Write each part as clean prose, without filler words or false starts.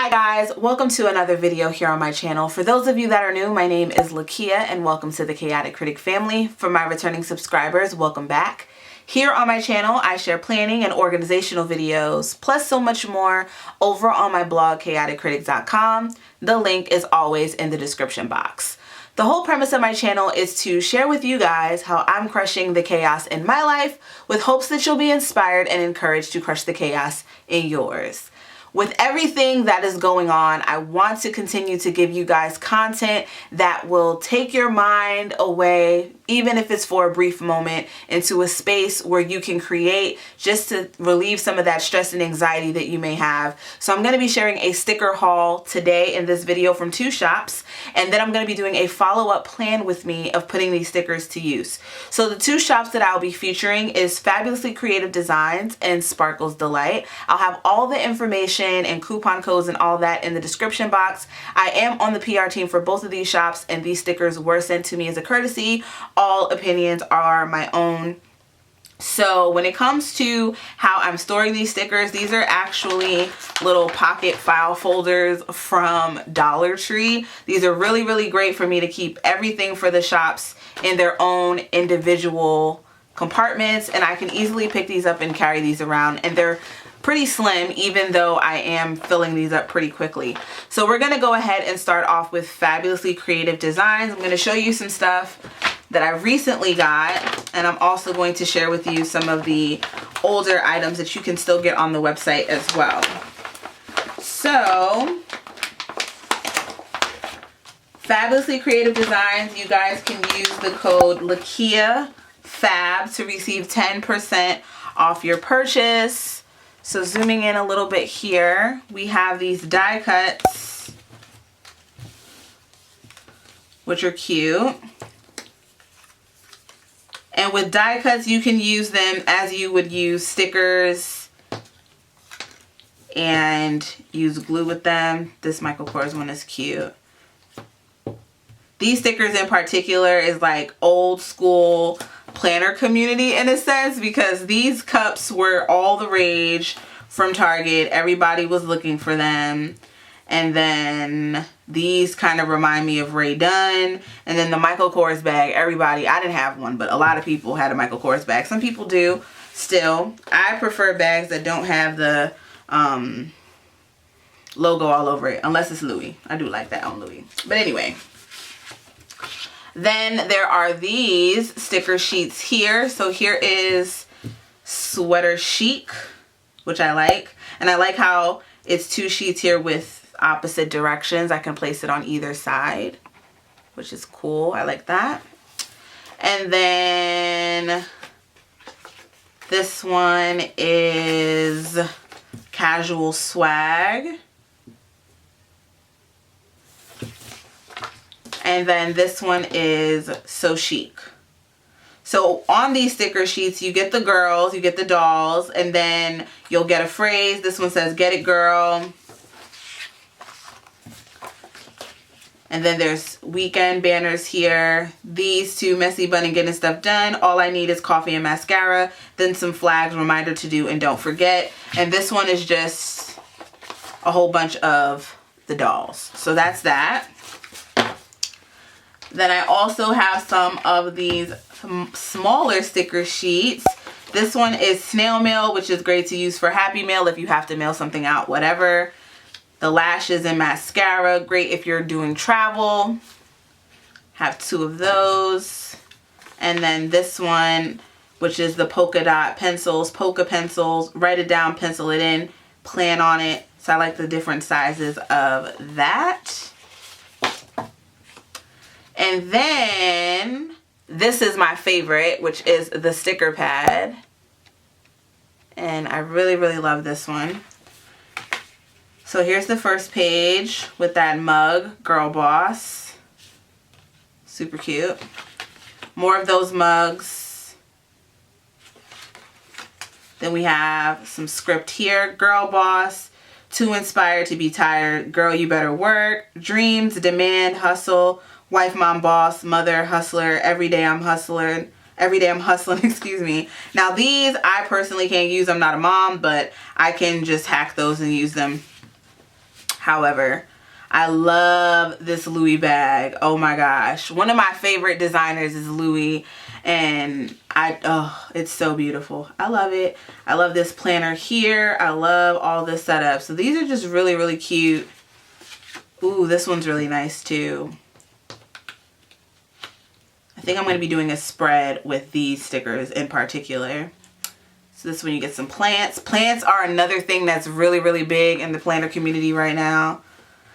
Hi guys, welcome to another video here on my channel. For those of you that are new, my name is Lakia and welcome to the Chaotic Critic family. For my returning subscribers, welcome back. Here on my channel, I share planning and organizational videos, plus so much more over on my blog, chaoticcritic.com. The link is always in the description box. The whole premise of my channel is to share with you guys how I'm crushing the chaos in my life with hopes that you'll be inspired and encouraged to crush the chaos in yours. With everything that is going on, I want to continue to give you guys content that will take your mind away, even if it's for a brief moment, into a space where you can create just to relieve some of that stress and anxiety that you may have. So I'm going to be sharing a sticker haul today in this video from two shops, and then I'm going to be doing a follow-up plan with me of putting these stickers to use. So the two shops that I'll be featuring is Fabulously Creative Designs and Sparkles Delight. I'll have all the information and coupon codes and all that in the description box. I am on the PR team for both of these shops, and these stickers were sent to me as a courtesy. All opinions are my own. So when it comes to how I'm storing these stickers, these are actually little pocket file folders from Dollar Tree. These are really, really great for me to keep everything for the shops in their own individual compartments, and I can easily pick these up and carry these around, and they're pretty slim, even though I am filling these up pretty quickly. So we're going to go ahead and start off with Fabulously Creative Designs. I'm going to show you some stuff that I recently got, and I'm also going to share with you some of the older items that you can still get on the website as well. So Fabulously Creative Designs, you guys can use the code Lakia Fab to receive 10% off your purchase. So zooming in a little bit here, we have these die cuts, which are cute. And with die cuts, you can use them as you would use stickers and use glue with them. This Michael Kors one is cute. These stickers in particular is like old school planner community in a sense, because these cups were all the rage from Target. Everybody was looking for them. And then these kind of remind me of Ray Dunn. And then the Michael Kors bag, everybody, I didn't have one, but a lot of people had a Michael Kors bag. Some people do still. I prefer bags that don't have the logo all over it, unless it's Louis. I do like that on Louis. But anyway, then there are these sticker sheets here. So here is Sweater Chic, which I like. And I like how it's two sheets here with opposite directions. I can place it on either side, which is cool. I like that. And then this one is Casual Swag. And then this one is So Chic. So on these sticker sheets, you get the girls, you get the dolls, and then you'll get a phrase. This one says, "Get it, girl." And then there's weekend banners here. These two, Messy Bun and Getting Stuff Done. All I need is coffee and mascara. Then some flags, reminder to do and don't forget. And this one is just a whole bunch of the dolls. So that's that. Then I also have some of these smaller sticker sheets. This one is Snail Mail, which is great to use for Happy Mail if you have to mail something out, whatever. The lashes and mascara, great if you're doing travel. Have two of those. And then this one, which is the polka dot pencils, polka pencils. Write it down, pencil it in, plan on it. So I like the different sizes of that. And then this is my favorite, which is the sticker pad. And I really, really love this one. So here's the first page with that mug, Girl Boss. Super cute. More of those mugs. Then we have some script here. Girl Boss, too inspired to be tired. Girl, you better work. Dreams, demand, hustle. Wife, mom, boss, mother, hustler, every day I'm hustling, excuse me. Now these I personally can't use. I'm not a mom, but I can just hack those and use them However, I love this Louis bag. Oh my gosh. One of my favorite designers is Louis, and it's so beautiful. I love it. I love this planner here. I love all the setup. So these are just really, really cute. Ooh, this one's really nice too. I think I'm going to be doing a spread with these stickers in particular. So this one you get some plants. Plants are another thing that's really, really big in the planner community right now.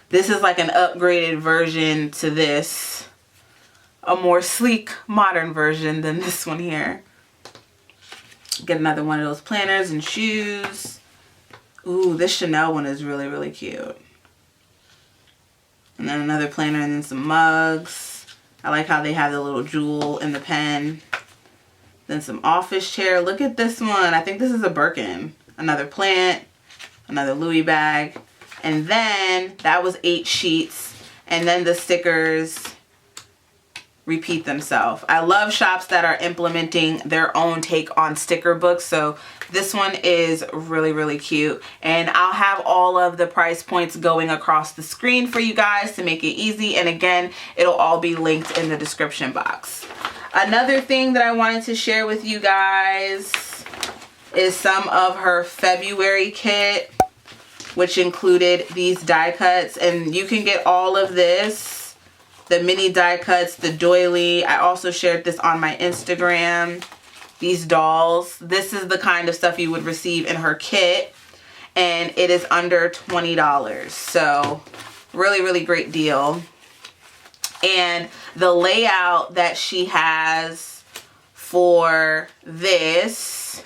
This is like an upgraded version to this. A more sleek, modern version than this one here. Get another one of those planners and shoes. Ooh, this Chanel one is really, really cute. And then another planner and then some mugs. I like how they have the little jewel in the pen. Then some office chair. Look at this one. I think this is a Birkin. Another plant. Another Louis bag. And then that was 8 sheets. And then the stickers repeat themselves. I love shops that are implementing their own take on sticker books. So this one is really, really cute. And I'll have all of the price points going across the screen for you guys to make it easy. And again, it'll all be linked in the description box. Another thing that I wanted to share with you guys is some of her February kit, which included these die cuts. And you can get all of this, the mini die cuts, the doily. I also shared this on my Instagram. These dolls. This is the kind of stuff you would receive in her kit. And it is under $20. So really, really great deal. And the layout that she has for this,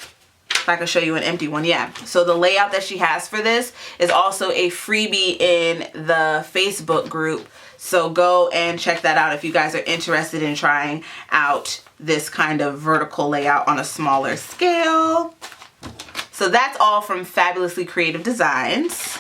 if I can show you an empty one, yeah. So the layout that she has for this is also a freebie in the Facebook group. So go and check that out if you guys are interested in trying out this kind of vertical layout on a smaller scale. So that's all from Fabulously Creative Designs.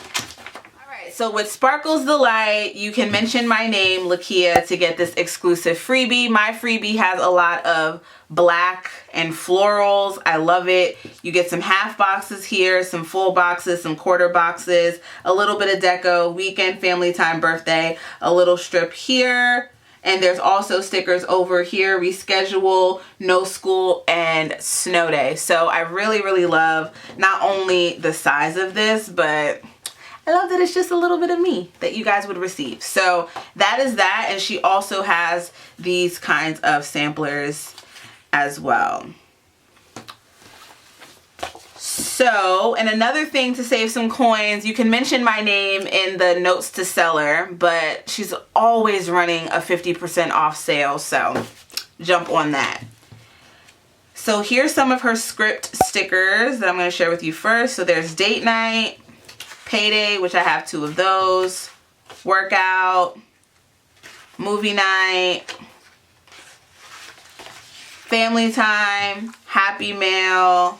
So with Sparkles Delight, you can mention my name, Lakia, to get this exclusive freebie. My freebie has a lot of black and florals. I love it. You get some half boxes here, some full boxes, some quarter boxes, a little bit of deco, weekend, family time, birthday, a little strip here. And there's also stickers over here, reschedule, no school, and snow day. So I really, really love not only the size of this, but I love that it's just a little bit of me that you guys would receive. So that is that. And she also has these kinds of samplers as well. So, and another thing to save some coins, you can mention my name in the notes to seller, but she's always running a 50% off sale. So jump on that. So here's some of her script stickers that I'm going to share with you first. So there's date night, payday, which I have 2 of those, workout, movie night, family time, happy mail,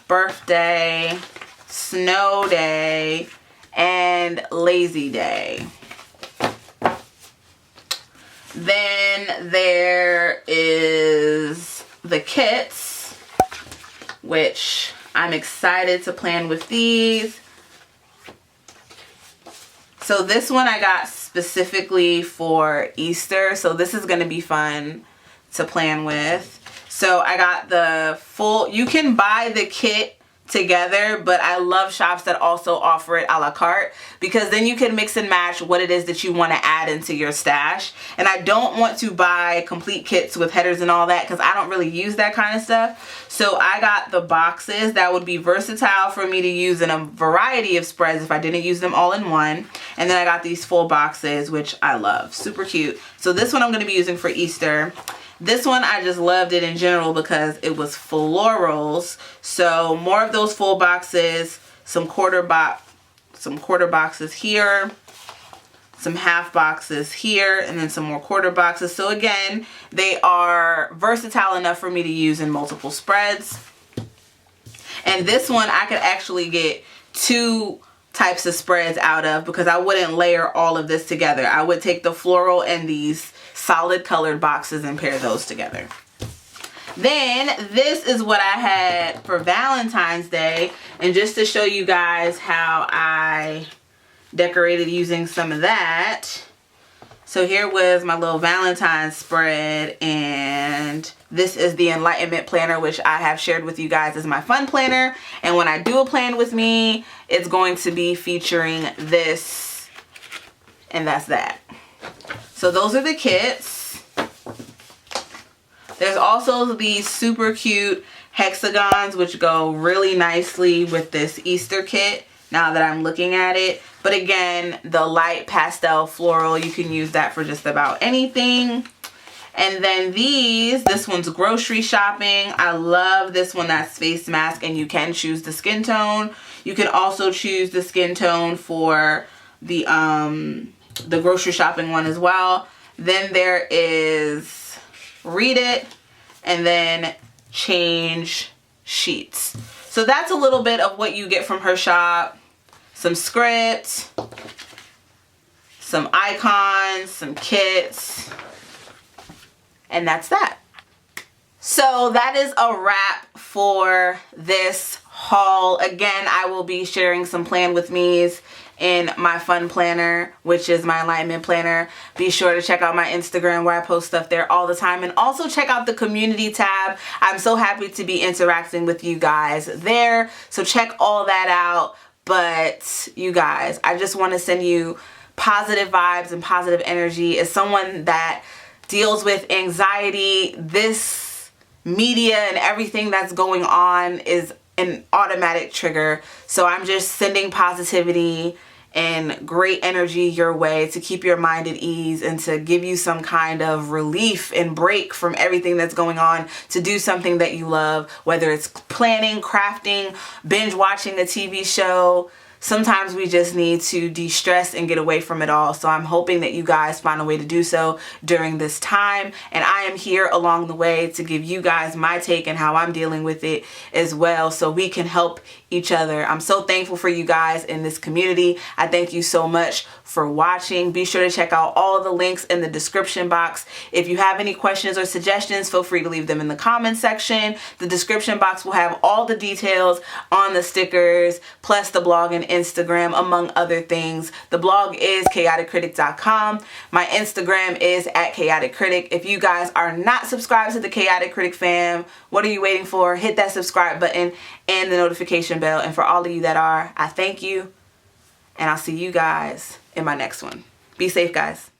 birthday, snow day, and lazy day. Then there is the kits, which I'm excited to plan with these. So this one I got specifically for Easter. So this is going to be fun to plan with. So I got the full, you can buy the kit together, but I love shops that also offer it a la carte, because then you can mix and match what it is that you want to add into your stash. And I don't want to buy complete kits with headers and all that, because I don't really use that kind of stuff. So I got the boxes that would be versatile for me to use in a variety of spreads if I didn't use them all in one. And then I got these full boxes, which I love. Super cute. So this one I'm going to be using for Easter. This one, I just loved it in general because it was florals. So more of those full boxes, some quarter boxes here, some half boxes here, and then some more quarter boxes. So again, they are versatile enough for me to use in multiple spreads. And this one I could actually get 2 types of spreads out of, because I wouldn't layer all of this together. I would take the floral and these solid colored boxes and pair those together. Then this is what I had for Valentine's Day, and just to show you guys how I decorated using some of that. So here was my little Valentine's spread, and this is the Enlightenment Planner, which I have shared with you guys as my fun planner. And when I do a plan with me, it's going to be featuring this, and that's that. So those are the kits. There's also these super cute hexagons, which go really nicely with this Easter kit now that I'm looking at it. But again, the light pastel floral, you can use that for just about anything. And then this one's grocery shopping. I love this one, that's face mask, and you can choose the skin tone. You can also choose the skin tone for the grocery shopping one as well. Then there is read it and then change sheets. So that's a little bit of what you get from her shop. Some scripts, some icons, some kits, and that's that. So that is a wrap for this haul. Again, I will be sharing some plan with me's in my fun planner, which is my alignment planner. Be sure to check out my Instagram where I post stuff there all the time, and also check out the community tab. I'm so happy to be interacting with you guys there, so check all that out. But you guys, I just want to send you positive vibes and positive energy. As someone that deals with anxiety, this media and everything that's going on is an automatic trigger. So I'm just sending positivity and great energy your way to keep your mind at ease and to give you some kind of relief and break from everything that's going on, to do something that you love, whether it's planning, crafting, binge watching a TV show. Sometimes we just need to de-stress and get away from it all. So I'm hoping that you guys find a way to do so during this time. And I am here along the way to give you guys my take and how I'm dealing with it as well, so we can help each other. I'm so thankful for you guys in this community. I thank you so much for watching. Be sure to check out all the links in the description box. If you have any questions or suggestions, feel free to leave them in the comment section. The description box will have all the details on the stickers, plus the blog and Instagram, among other things. The blog is chaoticcritic.com. My Instagram is @chaoticcritic. If you guys are not subscribed to the Chaotic Critic fam, what are you waiting for? Hit that subscribe button and the notification bell. And for all of you that are, I thank you. And I'll see you guys in my next one. Be safe, guys.